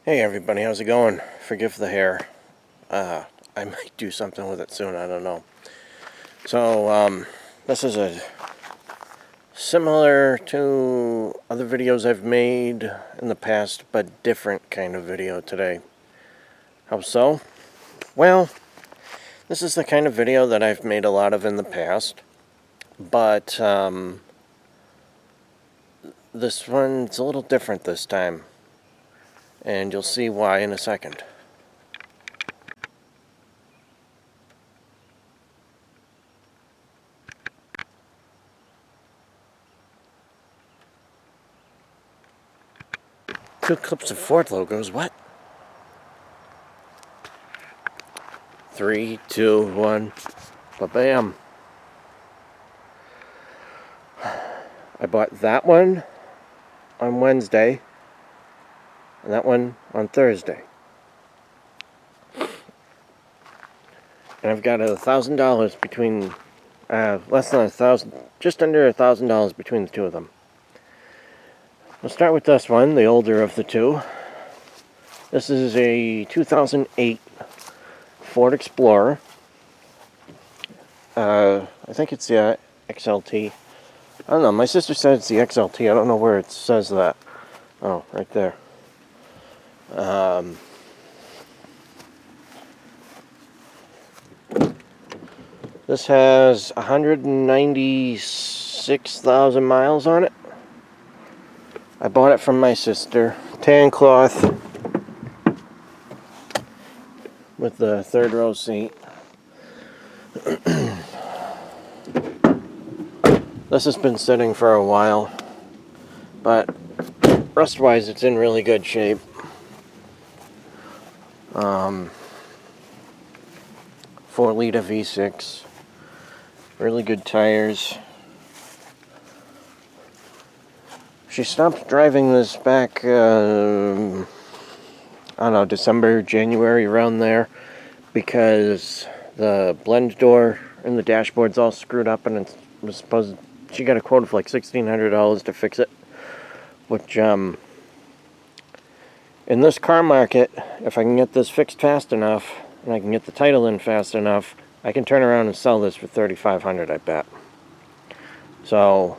Hey everybody, how's it going? Forgive the hair. I might do something with it soon, I don't know. So, this is a similar to other videos I've made in the past, but different kind of video today. How so? Well, this is the kind of video that I've made a lot of in the past, but this one's a little different this time, and you'll see why in a second. Two clips of Ford logos, what? 3, 2, 1, ba-bam. I bought that one on Wednesday and that one on Thursday. And I've got $1,000 between, less than $1,000, just under $1,000 between the two of them. We'll start with this one, the older of the two. This is a 2008 Ford Explorer. I think it's the XLT. I don't know, my sister said it's the XLT. I don't know where it says that. Oh, right there. This has 196,000 miles on it. I bought it from my sister. Tan cloth with the third row seat. This has been sitting for a while, but rust-wise it's in really good shape. 4-liter V6, really good tires. She stopped driving this back, I don't know, December, January, around there, because the blend door in the dashboard's all screwed up, and it was supposed, she got a quote of like $1,600 to fix it, which, in this car market, if I can get this fixed fast enough, and I can get the title in fast enough, I can turn around and sell this for $3,500, I bet. So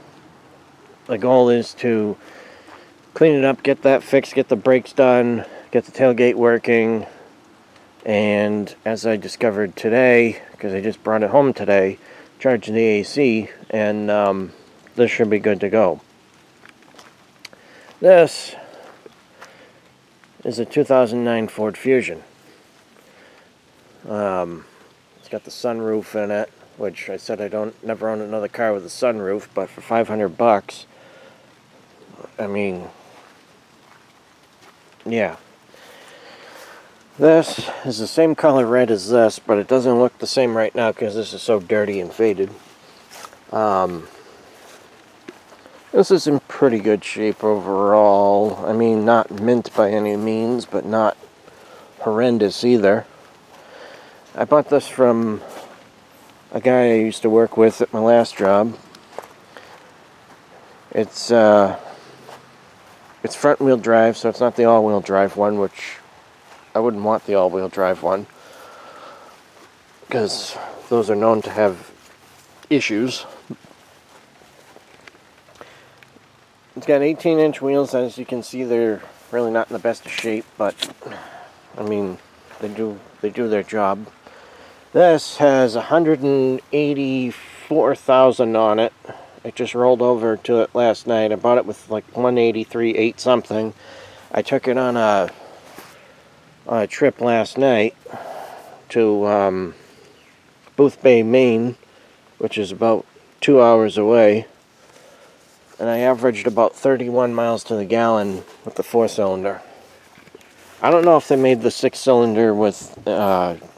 the goal is to clean it up, get that fixed, get the brakes done, get the tailgate working, and as I discovered today, because I just brought it home today, charge the AC, and this should be good to go. This is a 2009 Ford Fusion. It's got the sunroof in it, which I said I never own another car with a sunroof, but for $500, I mean, yeah. This is the same color red as this, but it doesn't look the same right now because this is so dirty and faded. This is in pretty good shape overall. I mean, not mint by any means, but not horrendous either. I bought this from a guy I used to work with at my last job. It's front-wheel drive, so it's not the all-wheel drive one, which I wouldn't want the all-wheel drive one, because those are known to have issues. It's got 18-inch wheels. As you can see, they're really not in the best of shape, but I mean, they do their job. This has 184,000 on it. It just rolled over to it last night. I bought it with like 183.8 something. I took it on a trip last night to Boothbay, Maine, which is about 2 hours away, and I averaged about 31 miles to the gallon with the 4-cylinder. I don't know if they made the 6-cylinder with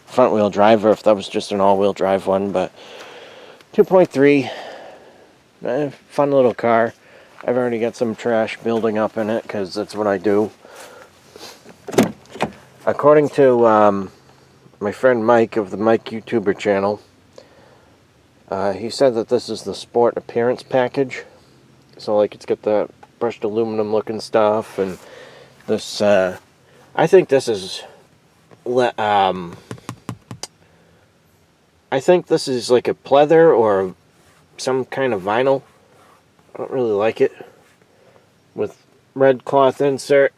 front-wheel drive or if that was just an all-wheel drive one, but 2.3, fun little car. I've already got some trash building up in it because that's what I do. According to my friend Mike of the Mike YouTuber channel, he said that this is the Sport Appearance package. So like it's got the brushed aluminum looking stuff and this I think this is I think this is like a pleather or some kind of vinyl. I don't really like it. With red cloth insert,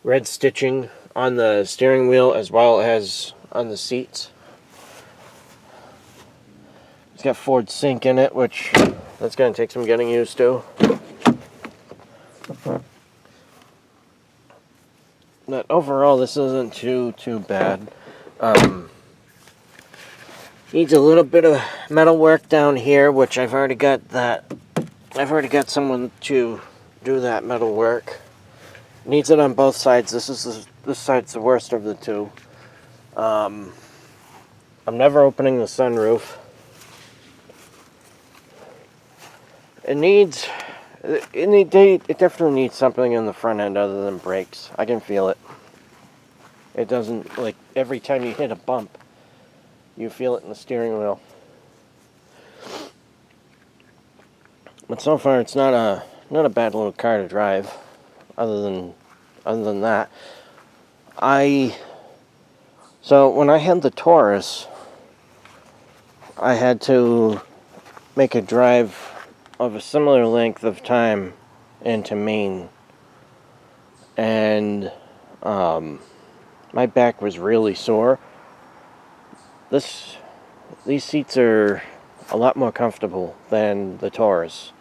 red stitching on the steering wheel as well as on the seats. It's got Ford Sync in it, which that's going to take some getting used to. But overall, this isn't too bad. Needs a little bit of metal work down here, which I've already got that. I've already got someone to do that metal work. Needs it on both sides. This side's the worst of the two. I'm never opening the sunroof. It definitely needs something in the front end other than brakes. I can feel it. It doesn't, like, every time you hit a bump, you feel it in the steering wheel. But so far, it's not a bad little car to drive. Other than that, so when I had the Taurus, I had to make a drive of a similar length of time into Maine, and my back was really sore. These seats are a lot more comfortable than the Taurus.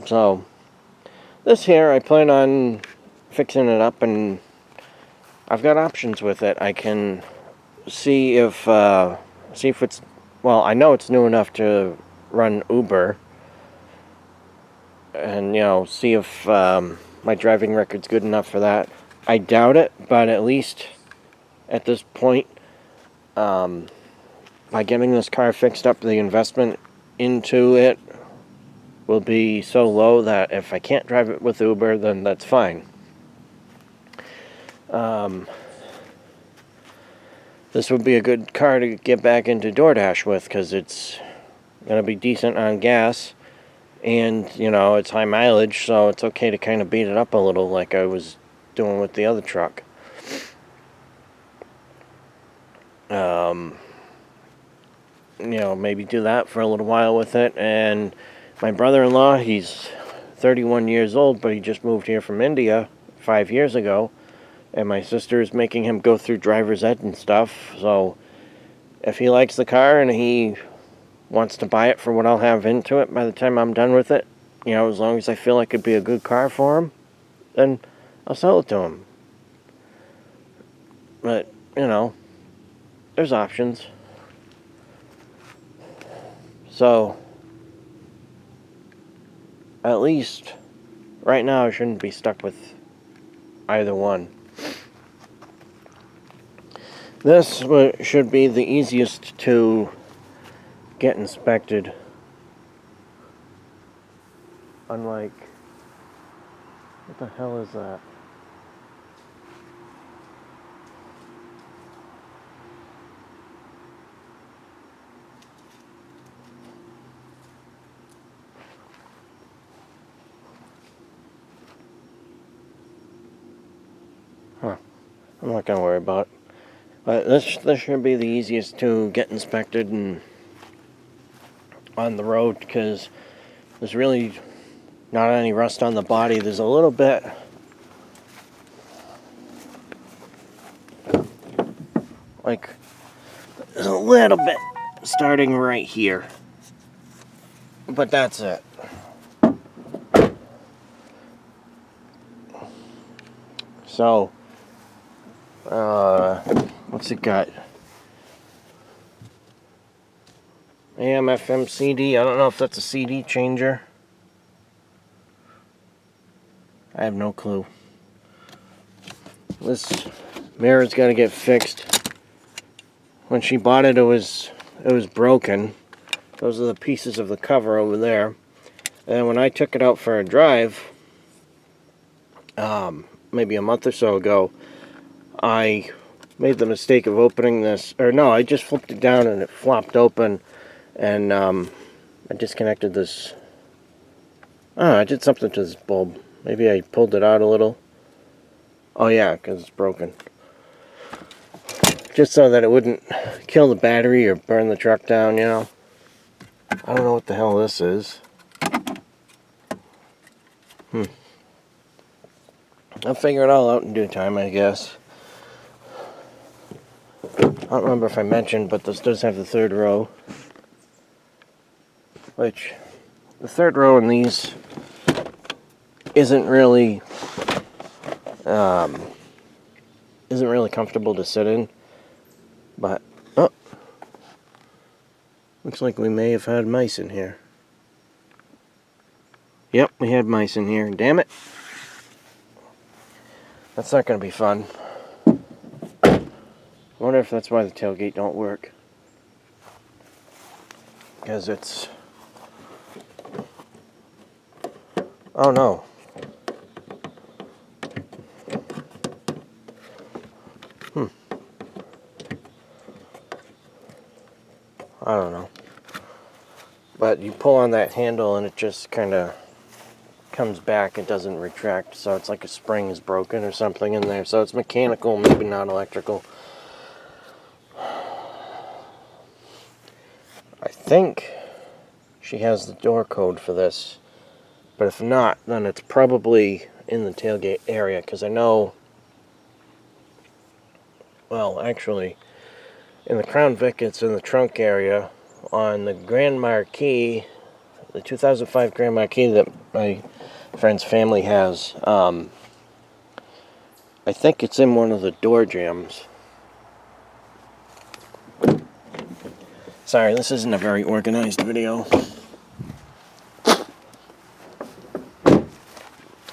So this here, I plan on fixing it up, and I've got options with it. I can see if it's, well, I know it's new enough to run Uber, and see if my driving record's good enough for that. I doubt it, but at least at this point, by getting this car fixed up, the investment into it will be so low that if I can't drive it with Uber, then that's fine. This would be a good car to get back into DoorDash with, because it's going to be decent on gas, and it's high mileage, so it's okay to kind of beat it up a little like I was doing with the other truck. Maybe do that for a little while with it. And my brother-in-law, he's 31 years old, but he just moved here from India 5 years ago, and my sister is making him go through driver's ed and stuff. So if he likes the car and he wants to buy it for what I'll have into it by the time I'm done with it, as long as I feel like it'd be a good car for him, then I'll sell it to him. But, there's options. So, at least, right now I shouldn't be stuck with either one. This should be the easiest to get inspected. Unlike, what the hell is that? I'm not going to worry about it. But this should be the easiest to get inspected and on the road, because there's really not any rust on the body. There's a little bit, like, there's a little bit starting right here. But that's it. So, what's it got? AM, FM, CD. I don't know if that's a CD changer. I have no clue. This mirror's got to get fixed. When she bought it, it was broken. Those are the pieces of the cover over there. And when I took it out for a drive, maybe a month or so ago, I made the mistake of opening this, or no, I just flipped it down and it flopped open, and I disconnected this. I did something to this bulb. Maybe I pulled it out a little. Oh yeah, because it's broken. Just so that it wouldn't kill the battery or burn the truck down, you know. I don't know what the hell this is. I'll figure it all out in due time, I guess. I don't remember if I mentioned, but this does have the third row. Which, the third row in these isn't really comfortable to sit in. But, oh, looks like we may have had mice in here. Yep, we had mice in here. Damn it. That's not going to be fun. I wonder if that's why the tailgate don't work. Because it's... Oh no. I don't know. But you pull on that handle and it just kind of comes back. It doesn't retract. So it's like a spring is broken or something in there. So it's mechanical, maybe not electrical. I think she has the door code for this. But if not, then it's probably in the tailgate area. Because I know... Well, actually... In the Crown Vic, it's in the trunk area. On the Grand Marquis, the 2005 Grand Marquis that my friend's family has, I think it's in one of the door jambs. Sorry, this isn't a very organized video.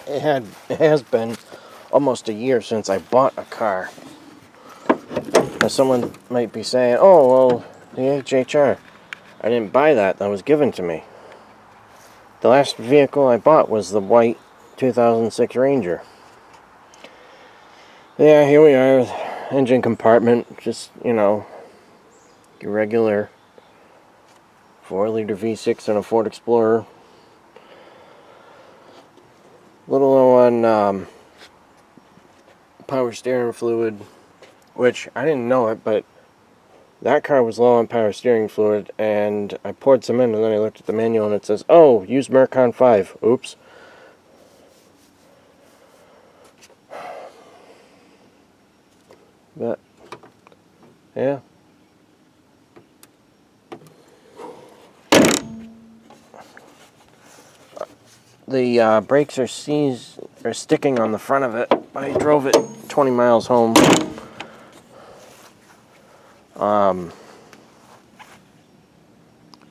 It has been almost a year since I bought a car. Now someone might be saying, oh, well, the HHR. I didn't buy that. That was given to me. The last vehicle I bought was the white 2006 Ranger. Yeah, here we are. Engine compartment. Just, you know, your regular 4-liter V6 and a Ford Explorer. Little low on power steering fluid. Which, I didn't know it, but that car was low on power steering fluid, and I poured some in, and then I looked at the manual, and it says, oh, use Mercon 5. Oops. But, yeah. The brakes are sticking on the front of it. I drove it 20 miles home.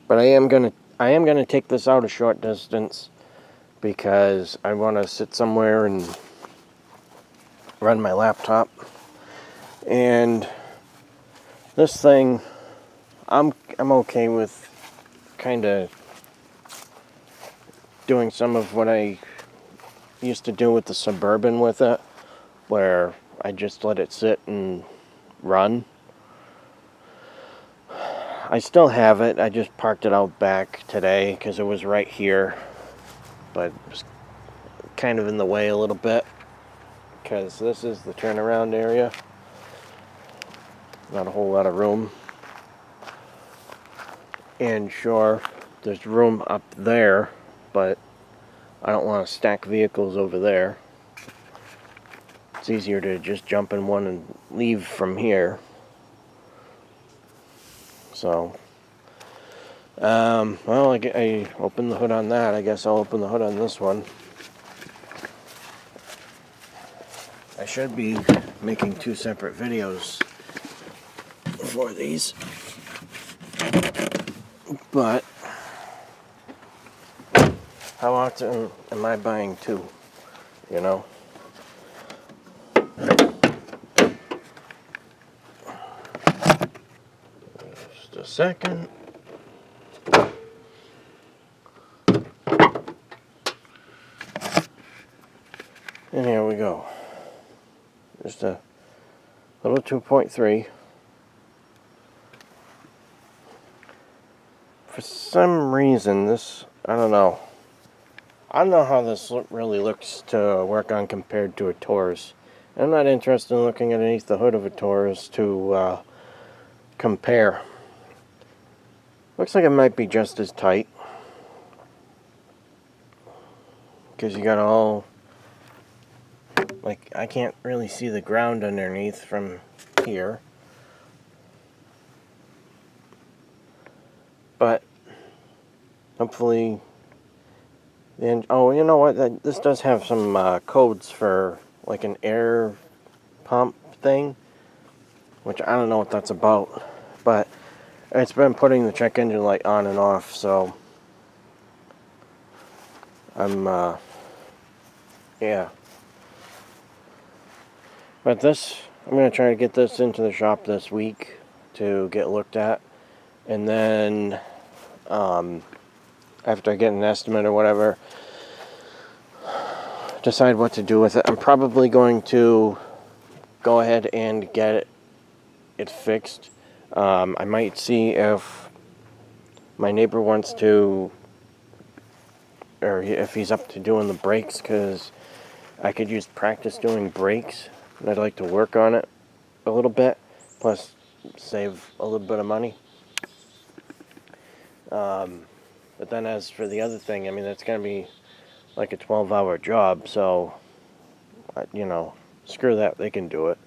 But I am gonna take this out a short distance because I want to sit somewhere and run my laptop. And this thing, I'm okay with kind of doing some of what I used to do with the Suburban with it, where I just let it sit and run. I still have it. I just parked it out back today because it was right here, but it was kind of in the way a little bit because this is the turnaround area. Not a whole lot of room. And sure, there's room up there, but I don't want to stack vehicles over there. It's easier to just jump in one and leave from here. So, well, I opened the hood on that. I guess I'll open the hood on this one. I should be making 2 separate videos for these. But, how often am I buying 2? You know? Just a second. And here we go. Just a little 2.3. For some reason, this, I don't know. I don't know how this really looks to work on compared to a Taurus. I'm not interested in looking underneath the hood of a Taurus to compare. Looks like it might be just as tight, because you got all, like, I can't really see the ground underneath from here. But hopefully, oh, you know what? This does have some codes for like an air pump thing, which I don't know what that's about. But it's been putting the check engine light on and off, so yeah. But this, I'm going to try to get this into the shop this week to get looked at. And then, after I get an estimate or whatever, decide what to do with it. I'm probably going to go ahead and get it fixed. I might see if my neighbor wants to, or if he's up to doing the brakes, because I could use practice doing brakes, and I'd like to work on it a little bit, plus save a little bit of money. But then as for the other thing, I mean, that's going to be like a 12-hour job, so, you know, screw that, they can do it.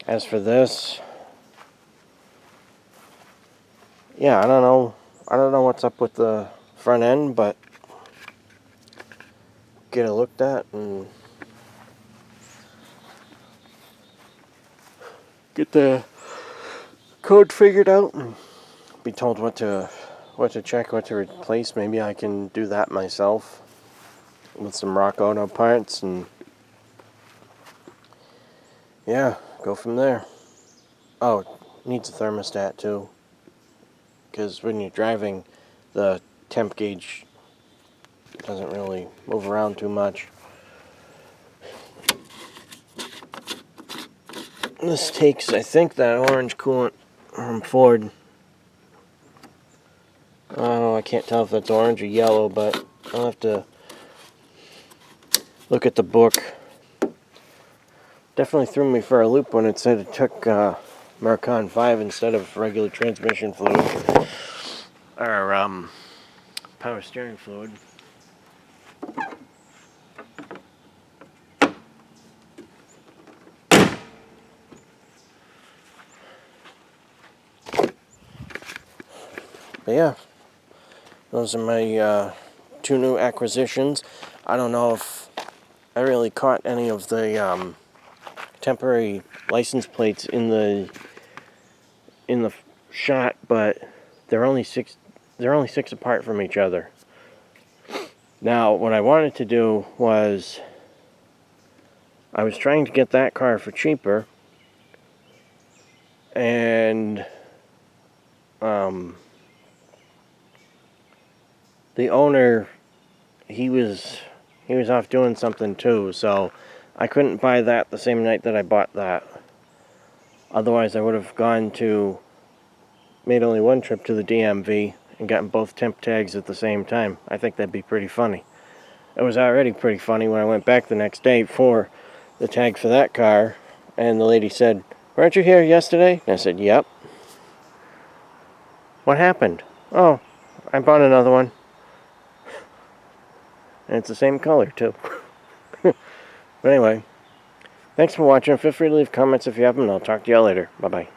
As for this, yeah, I don't know what's up with the front end, but get it looked at and get the code figured out and be told what to check, what to replace. Maybe I can do that myself with some Rock Auto parts, and yeah, go from there. Oh, needs a thermostat too, because when you're driving, the temp gauge doesn't really move around too much. This takes, I think, that orange coolant from Ford. Oh, I can't tell if that's orange or yellow, but I'll have to look at the book. Definitely threw me for a loop when it said it took Mercon 5 instead of regular transmission fluid, or power steering fluid. But yeah, those are my 2 new acquisitions. I don't know if I really caught any of the temporary license plates in the shot, but they're only 6 apart from each other. Now, what I wanted to do was, I was trying to get that car for cheaper, and the owner, he was off doing something too, so I couldn't buy that the same night that I bought that. Otherwise, I would have made only one trip to the DMV and gotten both temp tags at the same time. I think that'd be pretty funny. It was already pretty funny when I went back the next day for the tag for that car, and the lady said, "Weren't you here yesterday?" And I said, "Yep." "What happened?" "Oh, I bought another one." And it's the same color, too. But anyway, thanks for watching. Feel free to leave comments if you have them, and I'll talk to y'all later. Bye-bye.